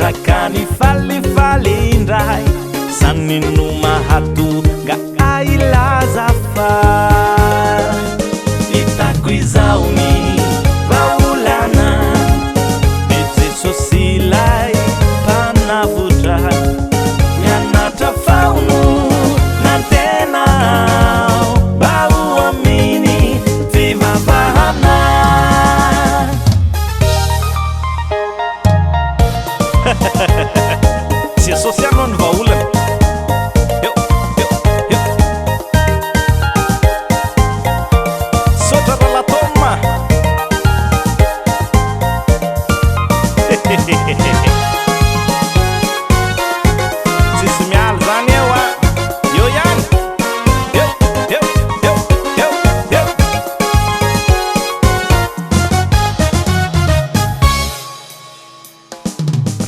Sakany falifaly indray sany no mahatonga ailaza fa hitako izao ny vaolana ny Jesosy ilay mpanavotra mianatra faono na tena mba ho aminy fivavahana. Jesosy ianao ny vaolana. Sotra ralatoma. Tsisy miala zany eo a. Eo ihany.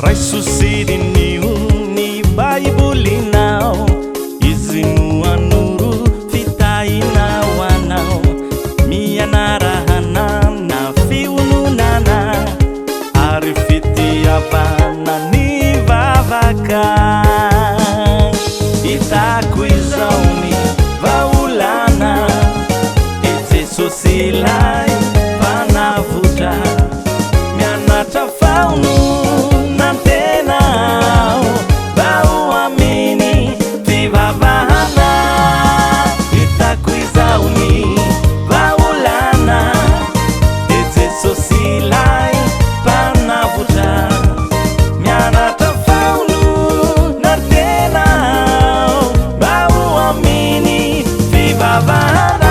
Raisosirin'io ny baibolinao izy no anoro fitahinao anao mianarahana na fiononana ary fitiavana ny vavaka. Hitako izao ny vaolana ny Jesosy ilay mpanavotra mianatra faono na tena mba ho aminy fivavahana. Hitako izao ny vaolana ny Jesosy ilay mpanavotra mianatra faono na tena mba ho aminy fivavahana.